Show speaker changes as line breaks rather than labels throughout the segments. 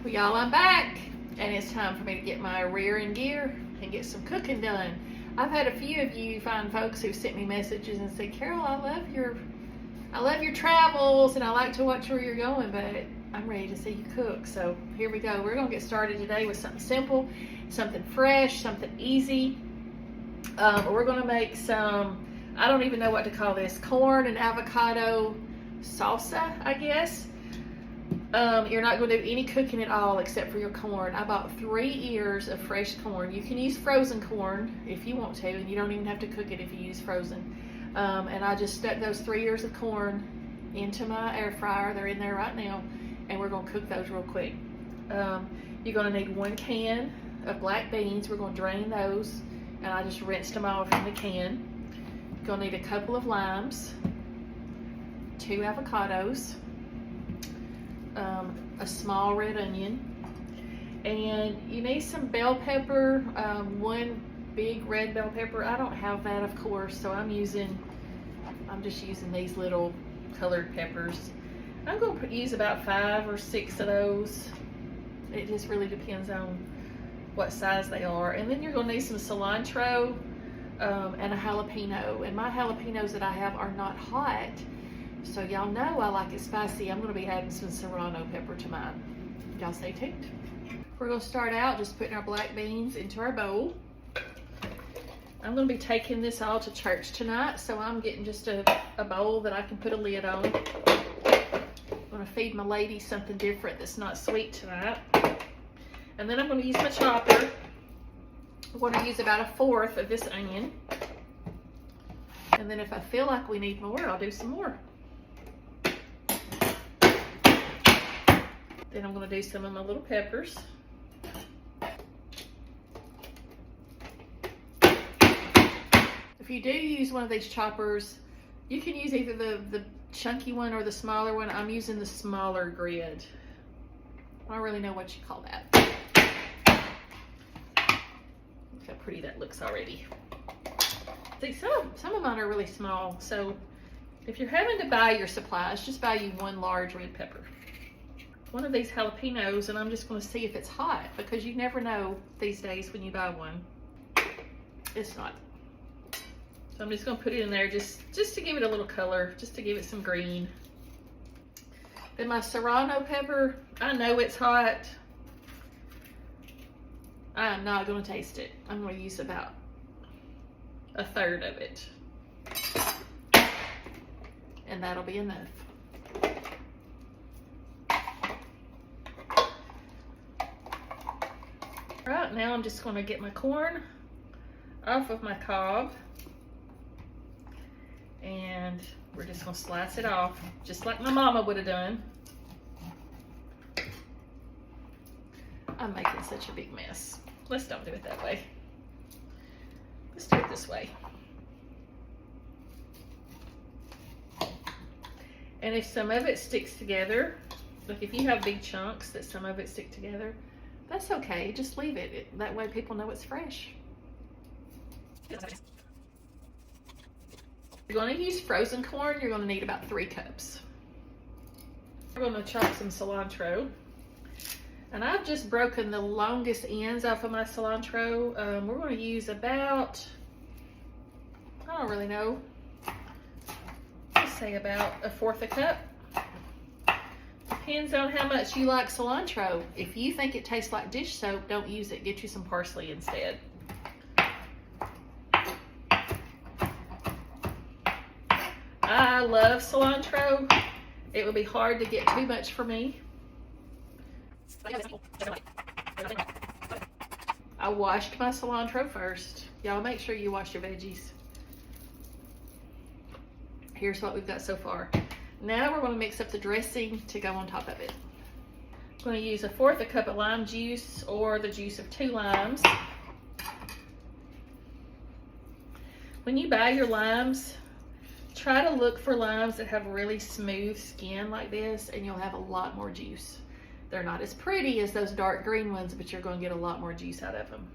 Well, y'all, I'm back, and it's time for me to get my rear in gear and get some cooking done. I've had a few of you fine folks who sent me messages and said, Carol, I love your travels, and I like to watch where you're going, but I'm ready to see you cook. So here we go. We're gonna get started today with something simple, something fresh, something easy. We're gonna make some, I don't even know what to call this, corn and avocado salsa, I guess. You're not going to do any cooking at all except for your corn. I bought 3 ears of fresh corn. You can use frozen corn if you want to, and you don't even have to cook it if you use frozen. And I just stuck those 3 ears of corn into my air fryer. They're in there right now, and we're going to cook those real quick. You're going to need 1 can of black beans. We're going to drain those, and I just rinsed them off in the can. You're going to need a couple of limes, 2 avocados, a small red onion, and you need some bell pepper, 1 big red bell pepper. I don't have that, of course, so I'm just using these little colored peppers. I'm going to use about 5 or 6 of those. It just really depends on what size they are. And then you're going to need some cilantro and a jalapeno, and my jalapenos that I have are not hot. So y'all know I like it spicy. I'm going to be adding some serrano pepper to mine. Y'all stay tuned. We're going to start out just putting our black beans into our bowl. I'm going to be taking this all to church tonight, so I'm getting just a bowl that I can put a lid on. I'm going to feed my lady something different that's not sweet tonight. And then I'm going to use my chopper. I'm going to use about 1/4 of this onion. And then if I feel like we need more, I'll do some more. Then I'm going to do some of my little peppers. If you do use one of these choppers, you can use either the chunky one or the smaller one. I'm using the smaller grid. I don't really know what you call that. Look how pretty that looks already. See, some of mine are really small, so if you're having to buy your supplies, just buy you 1 large red pepper. 1 of these jalapenos, and I'm just going to see if it's hot, because you never know these days when you buy one. It's not. So I'm just going to put it in there just to give it a little color, just to give it some green. Then my serrano pepper, I know it's hot. I'm not going to taste it. I'm going to use about 1/3 of it. And that'll be enough. Right, now I'm just going to get my corn off of my cob, and we're just going to slice it off just like my mama would have done. I'm making such a big mess. Let's don't do it that way. Let's do it this way. And if some of it sticks together, like if you have big chunks that some of it stick together, that's okay, just leave it. That way people know it's fresh. If you're going to use frozen corn, you're going to need about 3 cups. We're going to chop some cilantro. And I've just broken the longest ends off of my cilantro. We're going to use about, I don't really know, let's say about 1/4 cup. Depends on how much you like cilantro. If you think it tastes like dish soap, don't use it. Get you some parsley instead. I love cilantro. It would be hard to get too much for me. I washed my cilantro first. Y'all make sure you wash your veggies. Here's what we've got so far. Now we're going to mix up the dressing to go on top of it. I'm going to use 1/4 cup of lime juice, or the juice of 2 limes. When you buy your limes, try to look for limes that have really smooth skin like this, and you'll have a lot more juice. They're not as pretty as those dark green ones, but you're going to get a lot more juice out of them.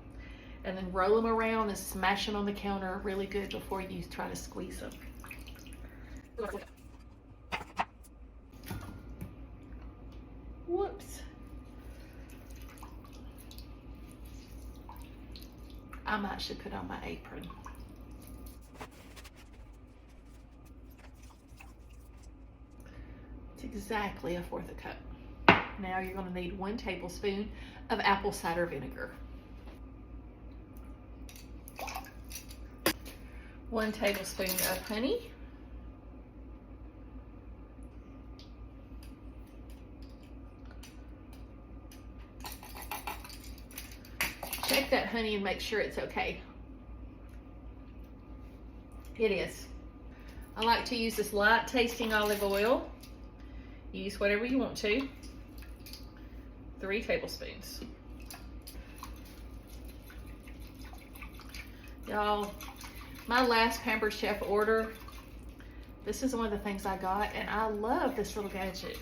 And then roll them around and smash them on the counter really good before you try to squeeze them. Whoops. I might should put on my apron. It's exactly 1/4 cup. Now you're going to need 1 tablespoon of apple cider vinegar. 1 tablespoon of honey. Check that honey and make sure it's okay. It is. I like to use this light tasting olive oil. Use whatever you want to. 3 tablespoons. Y'all, my last Pampered Chef order, this is one of the things I got, and I love this little gadget.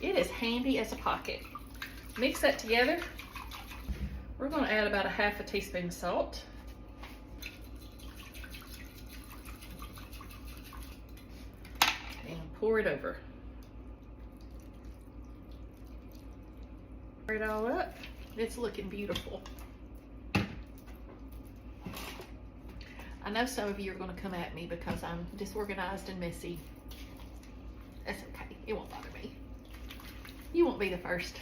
It is handy as a pocket. Mix that together. We're going to add about 1/2 teaspoon of salt. And pour it over. Pour it all up. It's looking beautiful. I know some of you are going to come at me because I'm disorganized and messy. That's okay. It won't bother me. You won't be the first.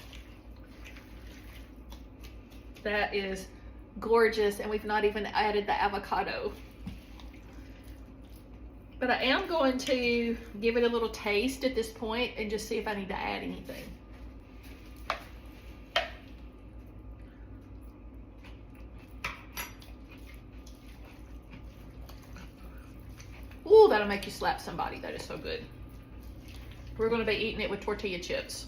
That is gorgeous, and we've not even added the avocado. But I am going to give it a little taste at this point and just see if I need to add anything. Ooh, that'll make you slap somebody. That is so good. We're going to be eating it with tortilla chips.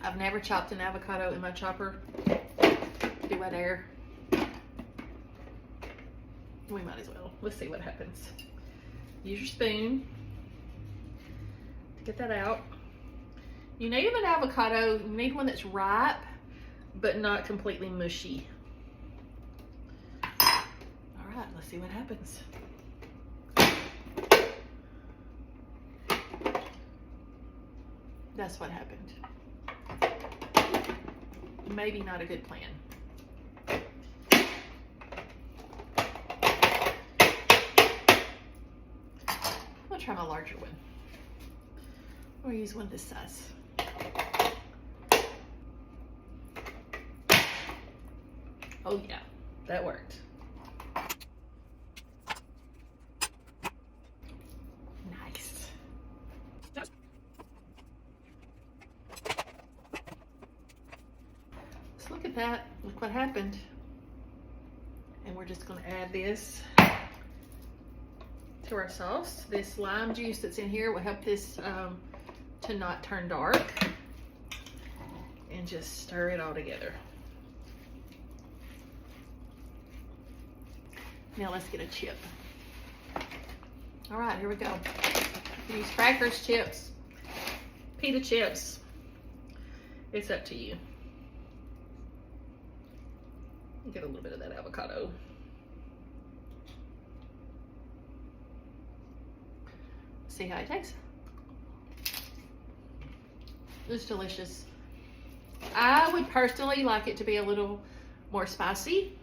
I've never chopped an avocado in my chopper. Do I dare? We might as well. Let's see what happens. Use your spoon to get that out. You need an avocado, you need one that's ripe, but not completely mushy. All right, let's see what happens. That's what happened. Maybe not a good plan. I'll try my larger one. Or use one this size. Oh yeah, that worked. Nice. So look at that. Look what happened. And we're just going to add this to our sauce. This lime juice that's in here will help this to not turn dark. And just stir it all together. Now let's get a chip. All right, here we go. Use crackers, chips, pita chips. It's up to you. Get a little bit of that avocado. See how it tastes. It's delicious. I would personally like it to be a little more spicy,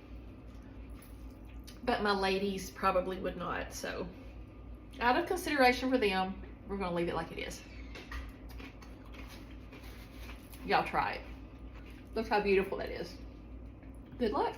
but my ladies probably would not. So out of consideration for them, we're going to leave it like it is. Y'all try it. Look how beautiful that is. Good luck.